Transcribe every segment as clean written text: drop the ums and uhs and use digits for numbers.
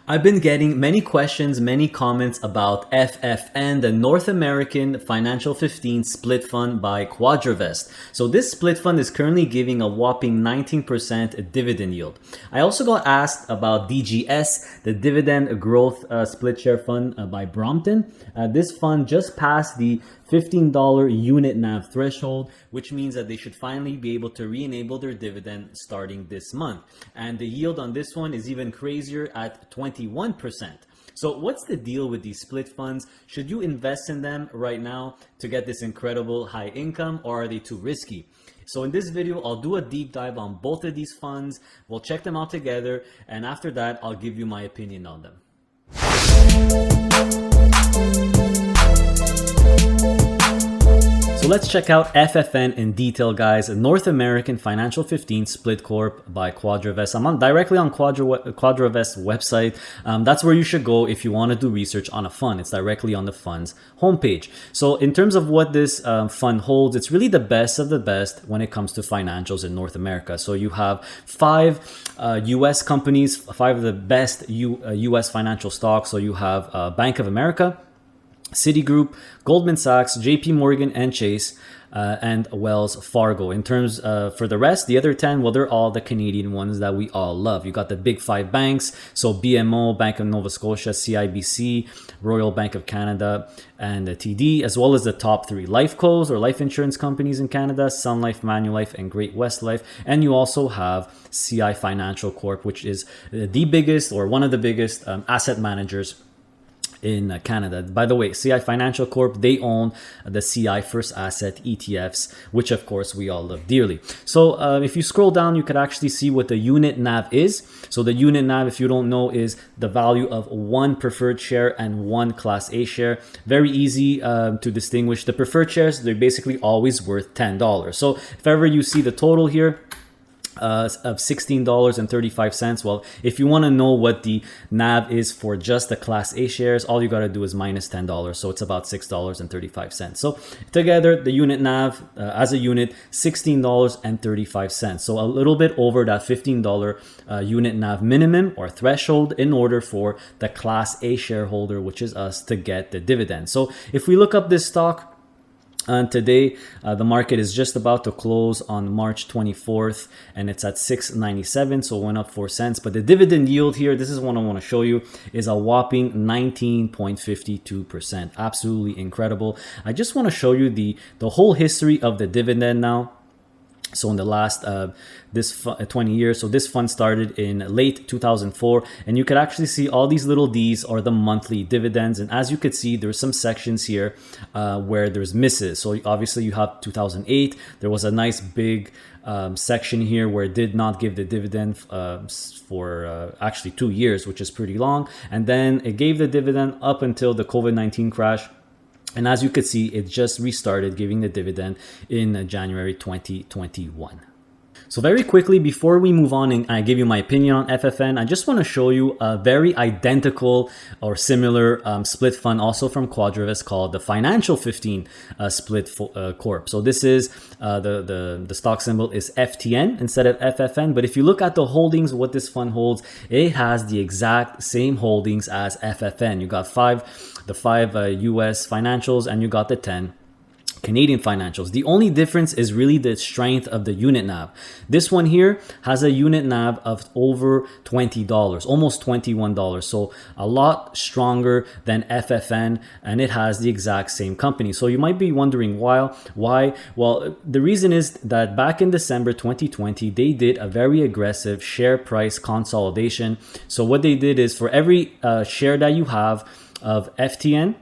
I've been getting many questions, many comments about FFN, the North American Financial 15 Split Fund by Quadravest. So this split fund is currently giving a whopping 19% dividend yield. I also got asked about DGS, the Dividend Growth Split Share Fund by Brompton. This fund just passed the $15 unit NAV threshold, which means that they should finally be able to re-enable their dividend starting this month. And the yield on this one is even crazier at 21%. So what's the deal with these split funds? Should you invest in them right now to get this incredible high income, or are they too risky? So in this video, I'll do a deep dive on both of these funds. We'll check them out together. And after that, I'll give you my opinion on them. So let's check out FFN in detail, guys. North American Financial 15 Split Corp by Quadravest. I'm directly on Quadravest's website. That's where you should go if you want to do research on a fund. It's directly on the fund's homepage. So in terms of what this fund holds, it's really the best of the best when it comes to financials in North America. So you have five US companies, five of the best US financial stocks. So you have Bank of America, Citigroup, Goldman Sachs, JP Morgan and Chase, and Wells Fargo. In terms for the rest, the other 10, well, they're all the Canadian ones that we all love. You got the big five banks, so BMO, Bank of Nova Scotia, CIBC, Royal Bank of Canada, and the TD, as well as the top three life cos or life insurance companies in Canada, Sun Life, Manulife, and Great West Life. And you also have CI Financial Corp, which is the biggest or one of the biggest asset managers in Canada. By the way, CI Financial Corp, they own the CI First Asset ETFs, which of course we all love dearly. So if you scroll down, you could actually see what the unit NAV is. So the unit NAV, if you don't know, is the value of one preferred share and one Class A share. Very easy to distinguish. The preferred shares, they're basically always worth $10. So if ever you see the total here, of $16.35. Well, if you want to know what the NAV is for just the Class A shares, all you got to do is minus $10. So it's about $6.35. So together, the unit NAV as a unit, $16.35. So a little bit over that $15 unit NAV minimum or threshold in order for the Class A shareholder, which is us, to get the dividend. So if we look up this stock, and today, the market is just about to close on March 24th, and it's at $6.97, so it went up 4 cents. But the dividend yield here, this is what I want to show you, is a whopping 19.52%. Absolutely incredible. I just want to show you the whole history of the dividend now. So in the last 20 years, so this fund started in late 2004, and you could actually see all these little D's are the monthly dividends. And as you could see, there's some sections here where there's misses. So obviously you have 2008, there was a nice big section here where it did not give the dividend for actually 2 years, which is pretty long. And then it gave the dividend up until the COVID-19 crash. And as you could see, it just restarted giving the dividend in January 2021. So very quickly, before we move on and I give you my opinion on FFN, I just want to show you a very identical or similar split fund also from Quadravest called the Financial 15 Split Corp. So this is the stock symbol is FTN instead of FFN. But if you look at the holdings, what this fund holds, it has the exact same holdings as FFN. You got the five US financials, and you got the 10 Canadian financials. The only difference is really the strength of the unit NAV. This one here has a unit NAV of over $20, almost $21. So a lot stronger than FFN, and it has the exact same company. So you might be wondering why? Well, the reason is that back in December 2020, they did a very aggressive share price consolidation. So what they did is for every share that you have of FTN,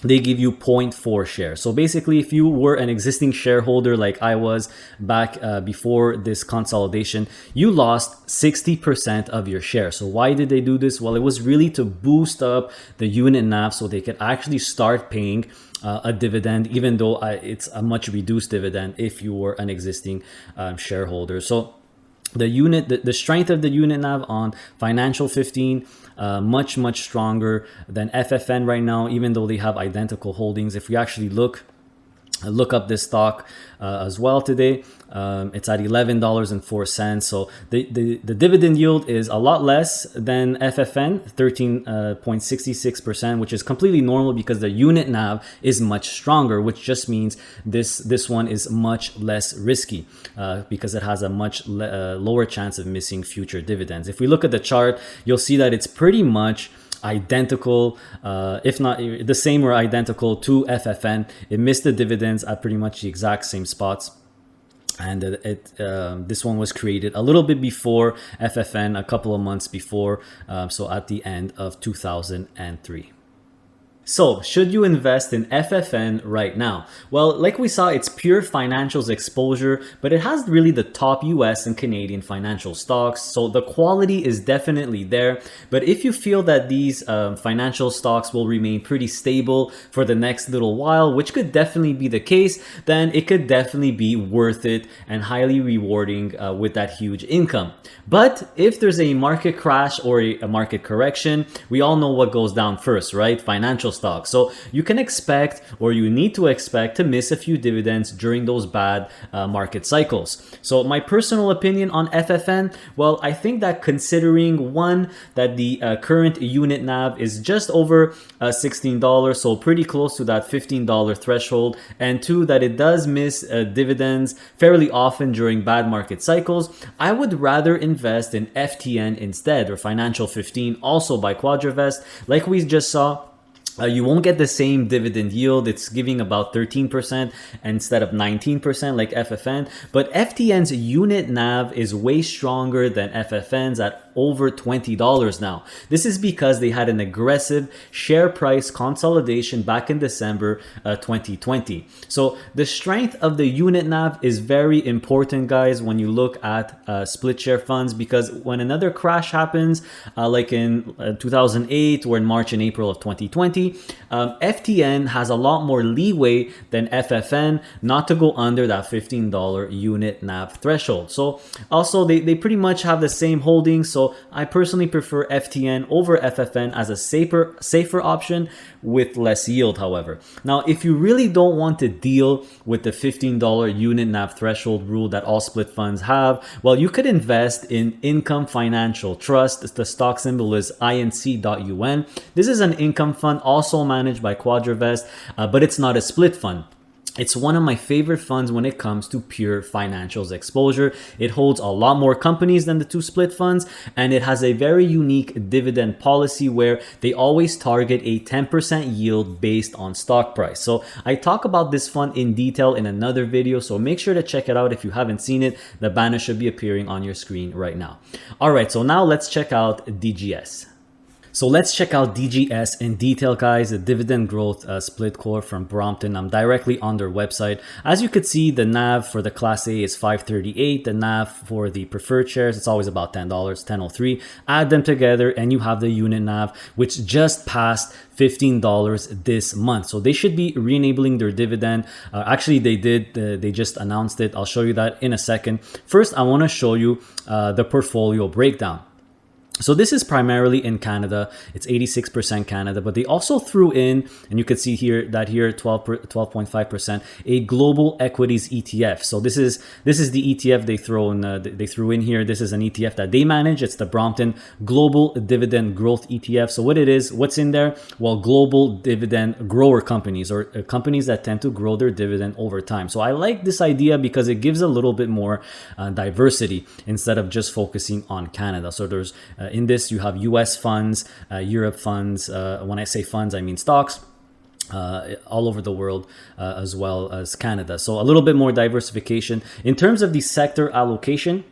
they give you 0.4 shares. So basically, if you were an existing shareholder like I was back before this consolidation, you lost 60% of your shares. So why did they do this? Well, it was really to boost up the unit NAV so they could actually start paying a dividend, even though it's a much reduced dividend if you were an existing shareholder. So the strength of the unit NAV on Financial 15, much stronger than FFN right now, even though they have identical holdings. If we actually look look up this stock as well today. It's at $11.04. So the dividend yield is a lot less than FFN, 13.66%, which is completely normal because the unit NAV is much stronger, which just means this one is much less risky because it has a much lower chance of missing future dividends. If we look at the chart, you'll see that it's pretty much identical, if not the same or identical to FFN. It missed the dividends at pretty much the exact same spots. And this one was created a little bit before FFN, a couple of months before, so at the end of 2003. So, should you invest in FFN right now? Well, like we saw, it's pure financials exposure, but it has really the top US and Canadian financial stocks. So the quality is definitely there. But if you feel that these financial stocks will remain pretty stable for the next little while, which could definitely be the case, then it could definitely be worth it and highly rewarding with that huge income. But if there's a market crash or a market correction, we all know what goes down first, right? Financial stocks. So you can expect, or you need to expect, to miss a few dividends during those bad market cycles. So my personal opinion on FFN, well, I think that considering one, that the current unit NAV is just over $16, so pretty close to that $15 threshold, and two, that it does miss dividends fairly often during bad market cycles, I would rather invest in FTN instead, or Financial 15, also by Quadravest. Like we just saw, you won't get the same dividend yield. It's giving about 13% instead of 19% like FFN. But FTN's unit NAV is way stronger than FFN's at over $20 now. This is because they had an aggressive share price consolidation back in December 2020. So the strength of the unit NAV is very important, guys, when you look at split share funds, because when another crash happens, like in 2008 or in March and April of 2020, FTN has a lot more leeway than FFN not to go under that $15 unit NAV threshold. So also they pretty much have the same holdings. So I personally prefer FTN over FFN as a safer option with less yield, however. Now, if you really don't want to deal with the $15 unit NAV threshold rule that all split funds have, well, you could invest in Income Financial Trust. The stock symbol is INC.UN. This is an income fund also managed by Quadravest, but it's not a split fund. It's one of my favorite funds when it comes to pure financials exposure. It holds a lot more companies than the two split funds, and it has a very unique dividend policy where they always target a 10% yield based on stock price. So I talk about this fund in detail in another video, so make sure to check it out if you haven't seen it. The banner should be appearing on your screen right now. All right, so now let's check out DGS. So let's check out DGS in detail, guys. The dividend growth split core from Brompton. I'm directly on their website. As you could see, the NAV for the Class A is $5.38. The NAV for the preferred shares, it's always about $10, $10.03. Add them together and you have the unit NAV, which just passed $15 this month. So they should be re-enabling their dividend. Actually, they did. They just announced it. I'll show you that in a second. First, I want to show you the portfolio breakdown. So this is primarily in Canada. It's 86% Canada, but they also threw in, and you can see here that here 12.5%, a global equities ETF. So this is the ETF they threw in here. This is an ETF that they manage. It's the Brompton Global Dividend Growth ETF. So what it is, what's in there? Well, global dividend grower companies, or companies that tend to grow their dividend over time. So I like this idea because it gives a little bit more diversity instead of just focusing on Canada. So there's in this, you have US funds, Europe funds. When I say funds, I mean stocks. All over the world, as well as Canada. So a little bit more diversification. In terms of the sector allocation,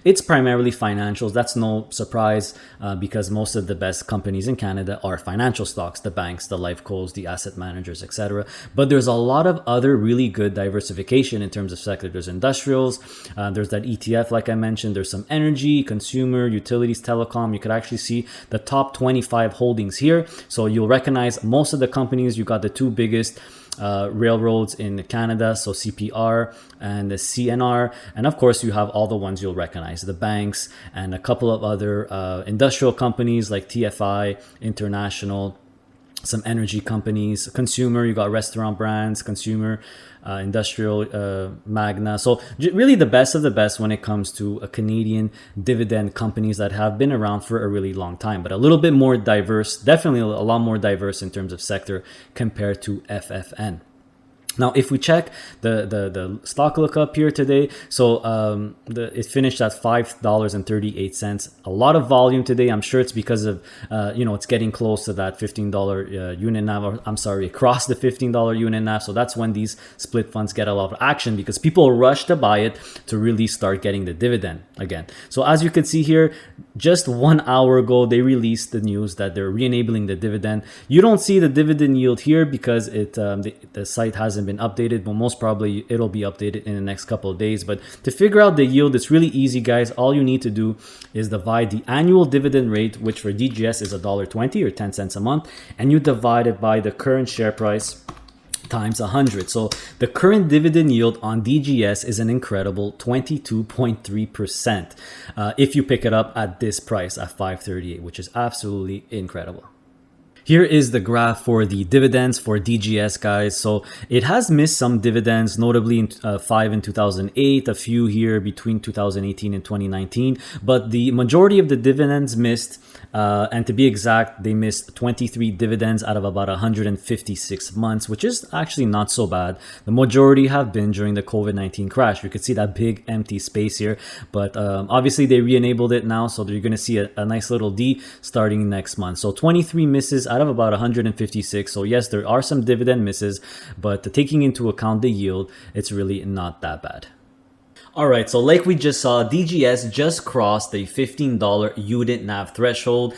it's primarily financials. That's no surprise because most of the best companies in Canada are financial stocks, the banks, the life cos, the asset managers, etc. But there's a lot of other really good diversification in terms of sector. There's industrials, there's that ETF like I mentioned, there's some energy, consumer, utilities, telecom. You could actually see the top 25 holdings here. So you'll recognize most of the companies. You got the two biggest railroads in Canada, so CPR and the CNR, and of course you have all the ones you'll recognize, the banks and a couple of other industrial companies like TFI International. some energy companies, consumer, you got restaurant brands, consumer, industrial, Magna. So really the best of the best when it comes to a Canadian dividend companies that have been around for a really long time, but a little bit more diverse, definitely a lot more diverse in terms of sector compared to FFN. Now, if we check the stock lookup here today, so it finished at $5.38. A lot of volume today. I'm sure it's because of it's getting close to that $15 unit nav. Or, I'm sorry, across the $15 unit nav. So that's when these split funds get a lot of action because people rush to buy it to really start getting the dividend again. So as you can see here, just 1 hour ago they released the news that they're re-enabling the dividend. You don't see the dividend yield here because the site hasn't been updated, but most probably it'll be updated in the next couple of days. But to figure out the yield, it's really easy, guys. All you need to do is divide the annual dividend rate, which for DGS is $1.20 or 10 cents a month, and you divide it by the current share price times 100. So the current dividend yield on DGS is an incredible 22.3% if you pick it up at this price at $5.38, which is absolutely incredible. Here is the graph for the dividends for DGS, guys. So it has missed some dividends, notably in 5 in 2008, a few here between 2018 and 2019. But the majority of the dividends missed, and to be exact, they missed 23 dividends out of about 156 months, which is actually not so bad. The majority have been during the COVID-19 crash. You could see that big empty space here, but obviously they re-enabled it now. So you're going to see a nice little D starting next month. So 23 misses out of about 156. So yes, there are some dividend misses, but taking into account the yield, it's really not that bad. All right, so like we just saw, DGS just crossed the $15 unit NAV threshold,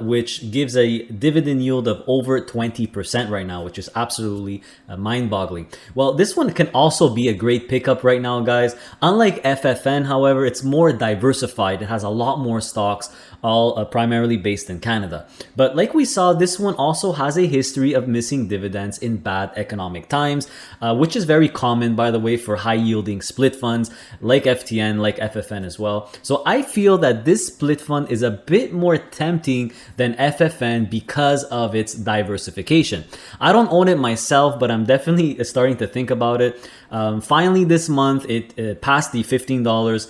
which gives a dividend yield of over 20% right now, which is absolutely mind-boggling. Well, this one can also be a great pickup right now, guys. Unlike FFN, however, it's more diversified. It has a lot more stocks, all primarily based in Canada. But like we saw, this one also has a history of missing dividends in bad economic times, which is very common, by the way, for high-yielding split funds like FTN, like FFN as well. So I feel that this split fund is a bit more tempting than FFN because of its diversification. I don't own it myself, but I'm definitely starting to think about it. Finally, this month, it passed the $15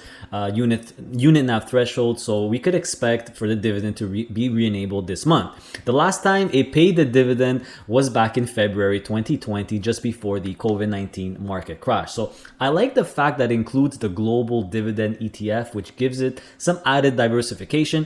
unit NAV threshold, so we could expect for the dividend to be re-enabled this month. The last time it paid the dividend was back in February 2020, just before the COVID-19 market crash. So I like the fact that it includes the global dividend ETF, which gives it some added diversification.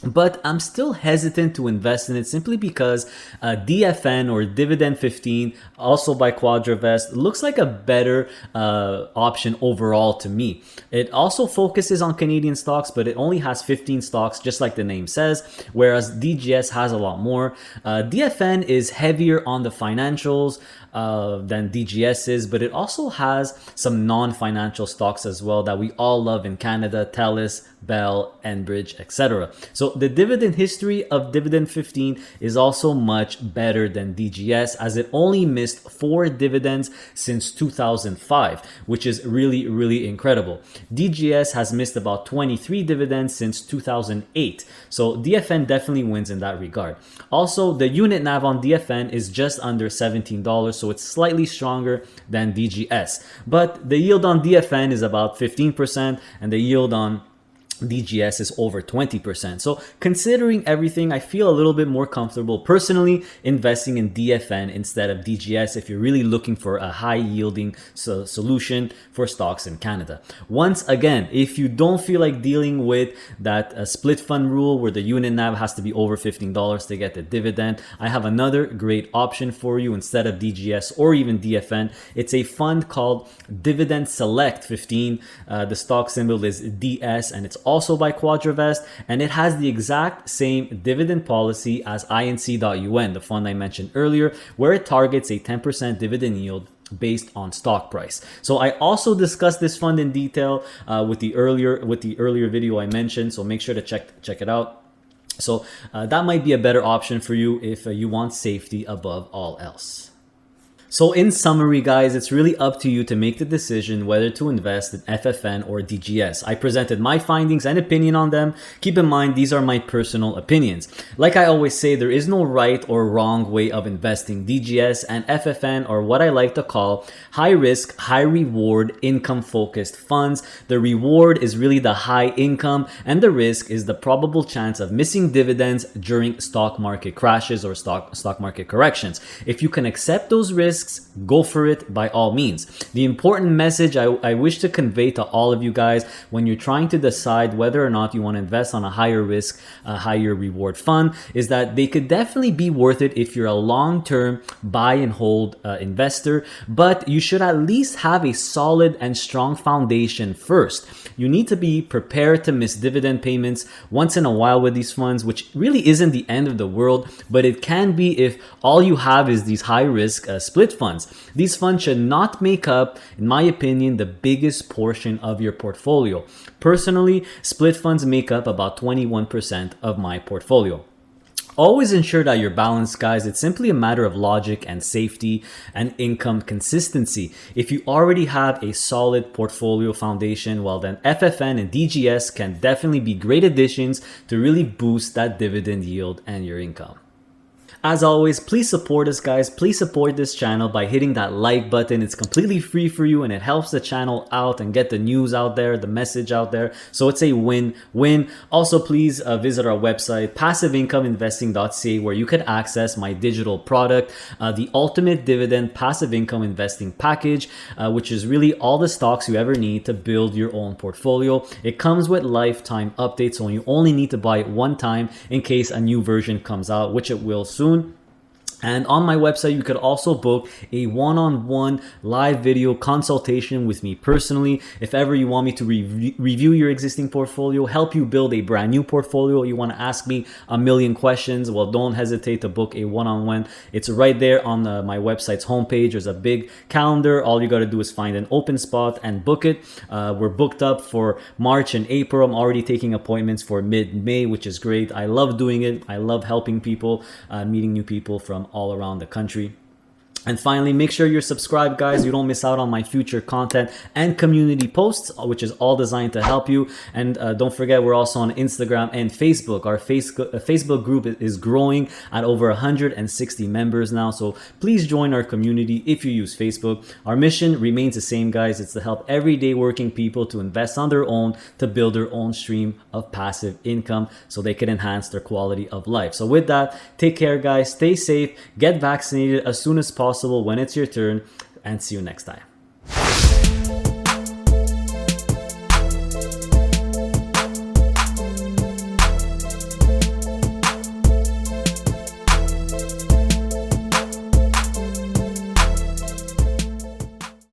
But I'm still hesitant to invest in it simply because DFN or Dividend 15, also by Quadravest, looks like a better option overall to me. It also focuses on Canadian stocks, but it only has 15 stocks, just like the name says, whereas DGS has a lot more. DFN is heavier on the financials than DGS is, but it also has some non-financial stocks as well that we all love in Canada: TELUS, Bell, Enbridge, etc. So the dividend history of Dividend 15 is also much better than DGS, as it only missed 4 dividends since 2005, which is really, really incredible. DGS has missed about 23 dividends since 2008. So DFN definitely wins in that regard. Also, the unit NAV on DFN is just under $17, so it's slightly stronger than DGS. But the yield on DFN is about 15%, and the yield on DGS is over 20%. So considering everything, I feel a little bit more comfortable personally investing in DFN instead of DGS if you're really looking for a high yielding solution for stocks in Canada. Once again, if you don't feel like dealing with that split fund rule where the unit NAV has to be over $15 to get the dividend, I have another great option for you instead of DGS or even DFN. It's a fund called Dividend Select 15. The stock symbol is DS, and it's also by Quadravest, and it has the exact same dividend policy as INC.UN, the fund I mentioned earlier, where it targets a 10% dividend yield based on stock price. So I also discussed this fund in detail with the earlier video I mentioned, so make sure to check it out. So that might be a better option for you if you want safety above all else. So in summary, guys, it's really up to you to make the decision whether to invest in FFN or DGS. I presented my findings and opinion on them. Keep in mind, these are my personal opinions. Like I always say, there is no right or wrong way of investing. DGS and FFN are what I like to call high risk, high reward, income focused funds. The reward is really the high income and the risk is the probable chance of missing dividends during stock market crashes or stock market corrections. If you can accept those risks, go for it by all means. The important message I wish to convey to all of you guys when you're trying to decide whether or not you want to invest on a higher risk, higher reward fund is that they could definitely be worth it if you're a long-term buy and hold investor, but you should at least have a solid and strong foundation first. You need to be prepared to miss dividend payments once in a while with these funds, which really isn't the end of the world, but it can be if all you have is these high risk split funds. These funds should not make up, in my opinion, the biggest portion of your portfolio. Personally, split funds make up about 21% of my portfolio. Always ensure that you're balanced, guys. It's simply a matter of logic and safety and income consistency. If you already have a solid portfolio foundation, well then FFN and DGS can definitely be great additions to really boost that dividend yield and your income. As always, please support us, guys. Please support this channel by hitting that like button. It's completely free for you and it helps the channel out and get the news out there, the message out there. So it's a win-win. Also, please visit our website, passiveincomeinvesting.ca, where you can access my digital product, the Ultimate Dividend Passive Income Investing Package, which is really all the stocks you ever need to build your own portfolio. It comes with lifetime updates, so you only need to buy it one time in case a new version comes out, which it will soon. And on my website, you could also book a one-on-one live video consultation with me personally. If ever you want me to review your existing portfolio, help you build a brand new portfolio, you want to ask me a million questions, well, don't hesitate to book a one-on-one. It's right there on my website's homepage. There's a big calendar. All you got to do is find an open spot and book it. We're booked up for March and April. I'm already taking appointments for mid-May, which is great. I love doing it. I love helping people, meeting new people from all around the country. And finally, make sure you're subscribed, guys. You don't miss out on my future content and community posts, which is all designed to help you. And don't forget, we're also on Instagram and Facebook. Our Facebook group is growing at over 160 members now. So please join our community if you use Facebook. Our mission remains the same, guys. It's to help everyday working people to invest on their own, to build their own stream of passive income so they can enhance their quality of life. So with that, take care, guys. Stay safe. Get vaccinated as soon as possible when it's your turn, and see you next time.